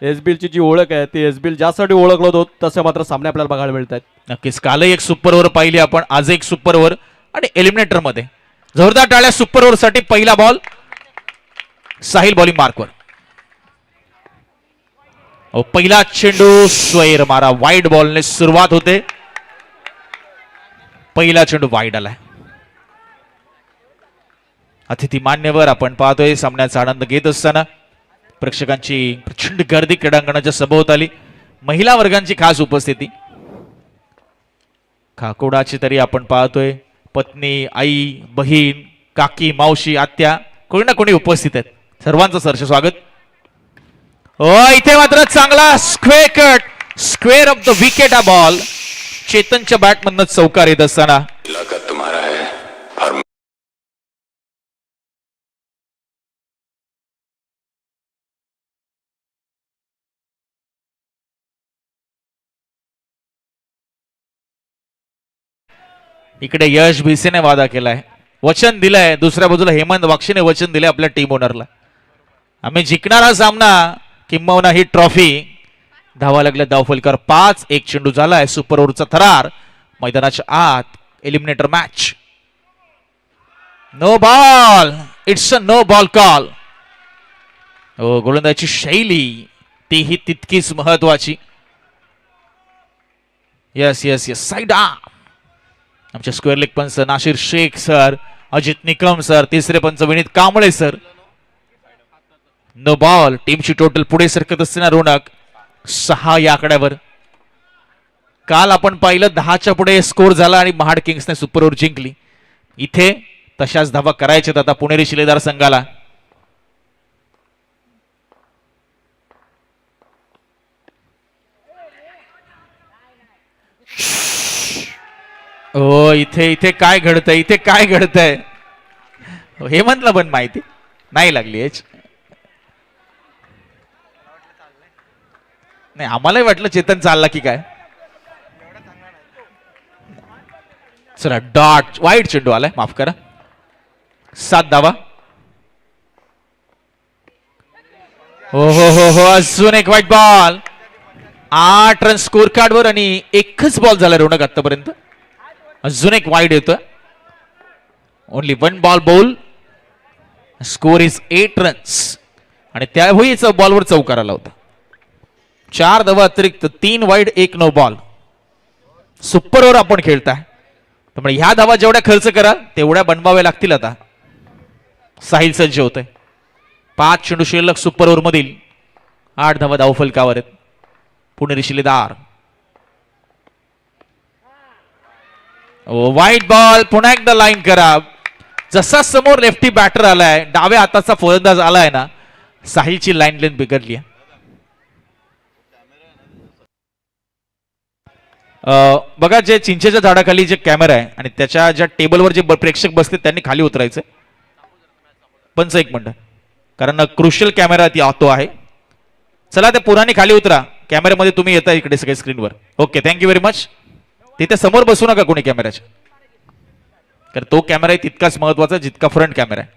एसबीएलची जी ओळख आहे ती एसबीएल ज्यासाठी ओळखलं होतं तसं मात्र सामने आपल्याला बघायला मिळत आहेत. नक्कीच कालही एक सुपर ओव्हर पाहिली आपण, आज एक सुपर ओव्हर आणि एलिमिनेटर मध्ये जोरदार टाळ्या सुपर ओव्हर साठी. पहिला बॉल साहिल बॉलिंग मार्कवर. पहिला चेंडू स्वैर मारा, वाईड बॉलने सुरुवात होते. पहिला चेंडू वाईड आलाय. अतिथी मान्यवर आपण पाहतोय सामन्याचा आनंद घेत असताना प्रेक्षकांची प्रचंड गर्दी क्रीडांगणाच्या सभोवताली, महिला वर्गांची खास उपस्थिती. खाकोडाची तरी आपण पाहतोय पत्नी, आई, बहीण, काकी, मावशी, आत्या कोणी ना कोणी उपस्थित आहेत. सर्वांचं सहर्ष स्वागत. इथे मात्र चांगला square cut, square of the wicket. हा बॉल चेतनच्या बॅट मधनं चौकार येत असताना इकडे यश भिसेने वादा केलाय, वचन दिलंय. दुसऱ्या बाजूला हेमंत बक्षीने वचन दिले आपल्या टीम ओनरला, आम्ही जिंकणार हा सामना, किंबहुना ही ट्रॉफी. धावा लागल्या धावफलकर 5. एक चेंडू झालाय. सुपर ओव्हरचा थरार मैदानाच्या आत. Eliminator match. No ball, it's a no ball call. गोलंदाजी शैली तीही तितकीच महत्वाची. Yes yes yes, side arm. आमचे स्क्वेअर लेग पंच नाशिर शेख सर, अजित निकम सर, तिसरे पंच Vineet Kamble sir. No ball. टीमची टोटल पुढे सरकत असताना रोनक 6 या आकड्यावर. काल आपण पाहिलं 10च्या पुढे स्कोर झाला आणि महाड किंग्सने सुपर ओव्हर जिंकली. इथे तशाच धावा करायच्यात आता पुणेरी शिलेदार संघाला. इथे इथे काय घडतंय, इथे काय घडतंय हेमंतला पण माहिती नाही लागली. नाही, आम्हालाही वाटलं चेतन चालला की काय. चला डॉट, वाईट चेंडू आलाय, माफ करा. 7 धावा. हो हो हो हो, अजून एक वाईट बॉल. 8 रन स्कोर कार्ड वर आणि एकच बॉल झाला रोनक आतापर्यंत. अजून एक वाईड येतोय. Only 1 ball ball. Score is 8 runs आणि त्यावेळीच बॉलवर चौकार आला होता. 4 धावा अतिरिक्त, 3 wide, 1 no ball. Super over आपण खेळताय त्यामुळे ह्या धावा जेवढ्या खर्च कराल तेवढ्या बनवाव्या लागतील. आता साहिल सज्ज होतोय. 5 चेंडू शिल्लक सुपर ओव्हर मधील. 8 धावा धावफलकावर आहेत पुणेरी शिलेदार. वाईट बॉल. पुन्हा एकदा लाईन करा. जसा समोर लेफ्टी बॅटर आलाय, डाव्या हाताचा फलंदाज आलाय ना, साहिलची लाईन लेन बिघडली. बघा, जे चिंचेच्या झाडाखाली जे कॅमेरा आहे आणि त्याच्या ज्या टेबलवर जे प्रेक्षक बसले त्यांनी खाली उतरायचं. पंच एक मिनिट, कारण क्रुशियल कॅमेरा ती तो आहे. चला त्या पुराणी खाली उतरा. कॅमेऱ्यामध्ये तुम्ही येता इकडे सगळे स्क्रीनवर. Okay, thank you very much. तिथे समोर बसू नका कोणी कॅमेऱ्याच्या, कारण तो कॅमेरा तितकाच महत्वाचा जितका फ्रंट कॅमेरा आहे.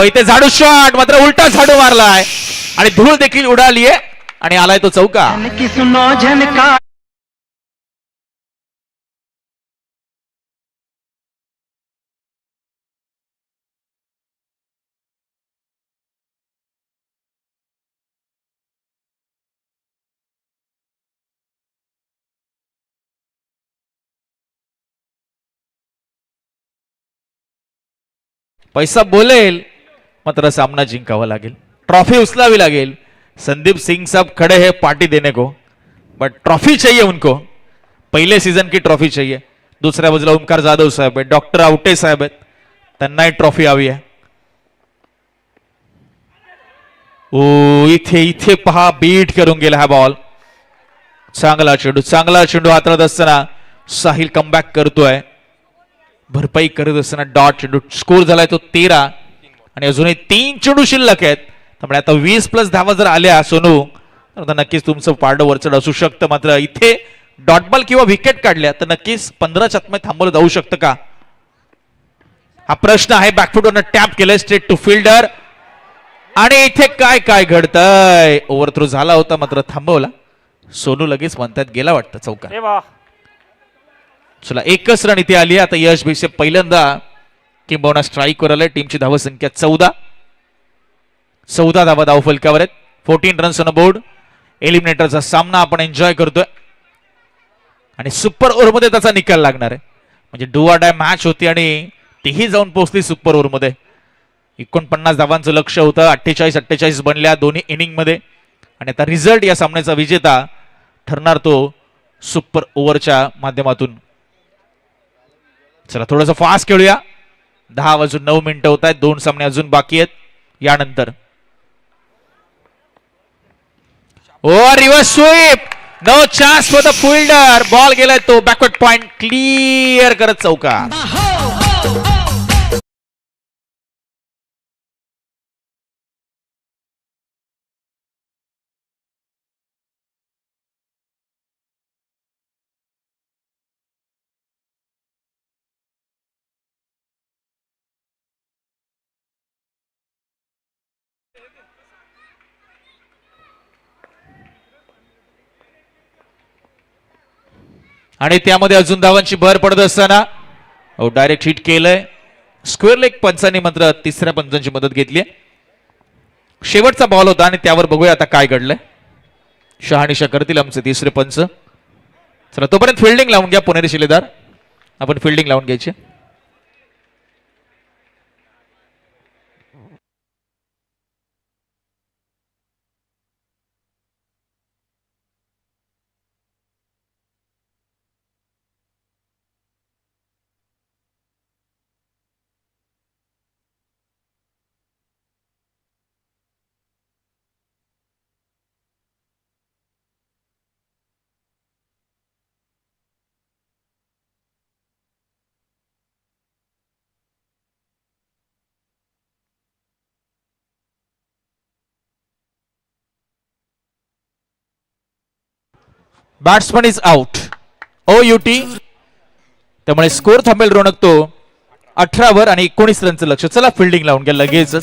इथे झाडू शॉट, मात्र उलटा झाडू मारलाय आणि धूळ देखील उडाली आहे आणि आलाय तो चौका. पैसा बोलेल, मात्र सामना जिंकावा लागेल, ट्रॉफी उचलावी लागेल. संदीप सिंह साहब खड़े हैं पार्टी देने को, बट ट्रॉफी चाहिए उनको. पहले सीजन की ट्रॉफी चाहिए. दुसऱ्या बाजूला ओमकार जाधव साहेब आहेत, डॉक्टर आवटे साहेब आहेत, त्यांनाही ट्रॉफी हवी आहे. इथे इथे पहा, बीट करून गेला हा बॉल. चांगला चेंडू हाताळत असताना साहिल कमबॅक करतोय. भरपाई करत असताना डॉट चेंडू. स्कोर झालाय तो 13 आणि अजूनही 3 चेंडू शिल्लक आहेत. त्यामुळे आता 20+ धावा जर आल्या सोनू तर नक्कीच तुमचं पारडं वरचढ असू शकतं. मात्र इथे डॉट बॉल किंवा विकेट काढल्या तर नक्कीच 15च्या आतमध्ये थांबवलं जाऊ शकतं का. हा प्रश्न आहे. बॅकफुटवरनं टॅप केलं स्ट्रेट टू फिल्डर आणि इथे काय काय घडतंय. ओव्हरथ्रो झाला होता मात्र थांबवला. सोनू लगेच म्हणतात गेला वाटतं चौका. चला एकच रन इथे आली. आता यश भिसे पहिल्यांदा किंबहुना स्ट्राईकवर आलाय. टीमची धावसंख्या 14 धावा धाव फलकावर आहेत. 14 रन्स ऑन बोर्ड. एलिमिनेटरचा सामना आपण एन्जॉय करतोय आणि सुपर ओव्हरमध्ये त्याचा निकाल लागणार आहे. म्हणजे डू ऑर डाय मॅच होती आणि तीही जाऊन पोहोचली सुपर ओव्हरमध्ये. 49 धावांचं लक्ष होतं. 48-48 बनल्या दोन्ही इनिंगमध्ये आणि आता रिझल्ट या सामन्याचा विजेता ठरणार तो सुपर ओव्हरच्या माध्यमातून. चला थोडंसं फास्ट खेळूया. 10:09 होत आहेत. 2 सामने अजून बाकी आहेत. यानंतर reverse sweep. No chance for the fielder. Ball गेलाय तो बॅकवर्ड पॉइंट क्लिअर करत चौका. आणि त्यामध्ये अजून धावांची भर पडत असताना डायरेक्ट हिट केलंय. स्क्वेअर लेग पंचांनी मात्र तिसऱ्या पंचांची मदत घेतली. शेवटचा बॉल होता आणि त्यावर बघूया आता काय घडलंय. शहानिशा करतील आमचे तिसरे पंच. चला तोपर्यंत फिल्डिंग लावून घ्या पुणेरी शिलेदार. आपण फिल्डिंग लावून घ्यायची. Batsman is out. OUT. त्यामुळे स्कोर थांबेल रोनक तो 18 वर आणि 19 रनचं लक्ष. चला फिल्डिंग लावून घ्या लगेच.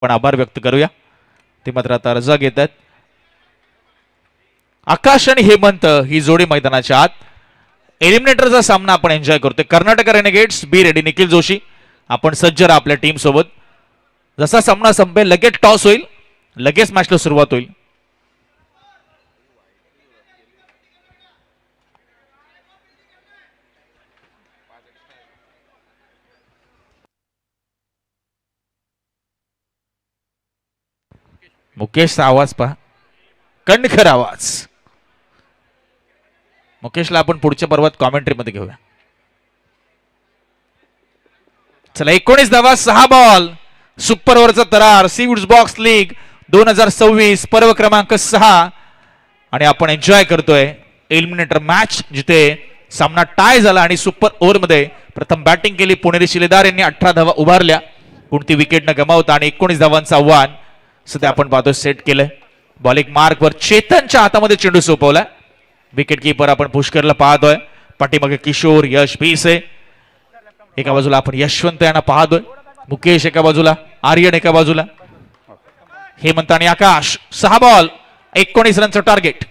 पण आभार व्यक्त करूया. ते मात्र आता रजा घेत आहेत. आकाश आणि हेमंत ही जोडी मैदानाच्या आत. एलिमिनेटरचा सामना आपण एन्जॉय करतोय. Karnataka Renegades be ready. Nikhil Joshi आपण सज्ज राहा आपल्या टीम सोबत. जसा सामना संपेल लगेच टॉस होईल. लगेच मॅचला सुरुवात होईल. मुकेशचा आवाज पहा. कणखर आवाज. मुकेशला आपण पुढच्या पर्वात कॉमेंट्री मध्ये घेऊया. चला 19 धावा 6 बॉल. सुपर ओव्हरचा तरार. सीवूड्स बॉक्स लीग 2026 पर्व क्रमांक 6 आणि आपण एन्जॉय करतोय एलिमिनेटर मॅच जिथे सामना टाय झाला आणि सुपर ओव्हर मध्ये प्रथम बॅटिंग केली पुणेरी शिलेदार यांनी 18 धावा उभारल्या कोणती विकेट न गमावता आणि 19 धावांचं आव्हान सध्या आपण पाहतोय सेट केलंय. बॉलिंग मार्कवर चेतनच्या हातामध्ये चेंडू सोपवलाय. विकेट कीपर आपण पुष्करला पाहतोय. पाठीमागे किशोर यश भीसे एका बाजूला आपण यशवंत यांना पाहतोय. मुकेश एका बाजूला आर्यन एका बाजूला हेमंत आणि आकाश. 6 बॉल 19 रनचं टार्गेट.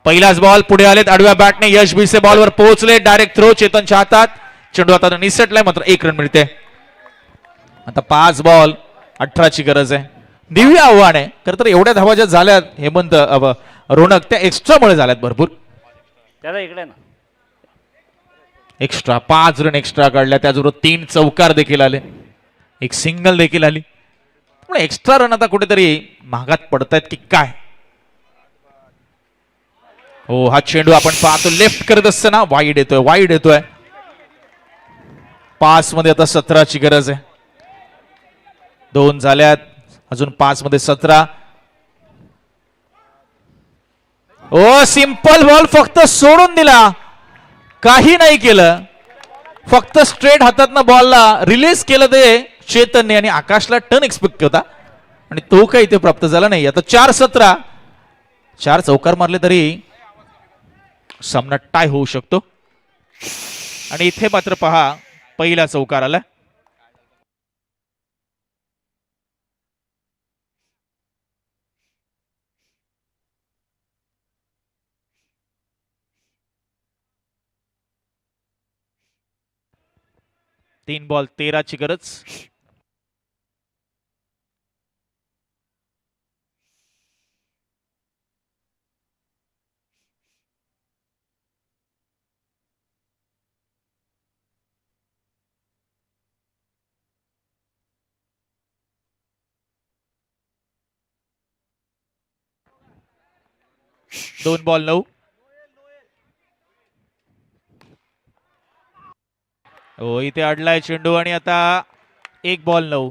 पहिलाच बॉल पुढे आलेत आडव्या बॅटने. यश भीसे बॉलवर पोहोचले. डायरेक्ट थ्रो चेतनच्या हातात. चेंडू आता निसटलाय मात्र 1 रन मिळते. आता 5 बॉल 18ची गरज आहे. दिव्य आव्हान आहे खरं तर. एवढ्या धावा ज्या झाल्यात हेमंत रोनक त्या एक्स्ट्रामुळे झाल्यात भरपूर. एक्स्ट्रा 5 रन एक्स्ट्रा काढल्या. त्याचबरोबर 3 चौकार देखील आले. एक सिंगल देखील आली. त्यामुळे एक्स्ट्रा रन आता कुठेतरी महागात पडतायत की काय. हो हा चेंडू आपण पाहतो लेफ्ट करत असताना वाईड येतोय. पाच मध्ये आता 17ची गरज आहे. 2 झाल्यात अजून 5 मध्ये 17. ओ सिंपल बॉल फक्त सोडून दिला. काही नाही केलं. फक्त स्ट्रेट हातातनं बॉलला रिलीज केलं ते चेतनने आणि आकाशला टर्न एक्सपेक्ट होता आणि तो काही इथे प्राप्त झाला नाही. आता 4-17 4 चौकार मारले तरी सामना टाय होऊ शकतो आणि इथे मात्र पहा पहिला चौकार आला. तीन बॉल 13ची गरज. दोन बॉल 9. हो इथे अडलाय चेंडू आणि आता 1 बॉल 9.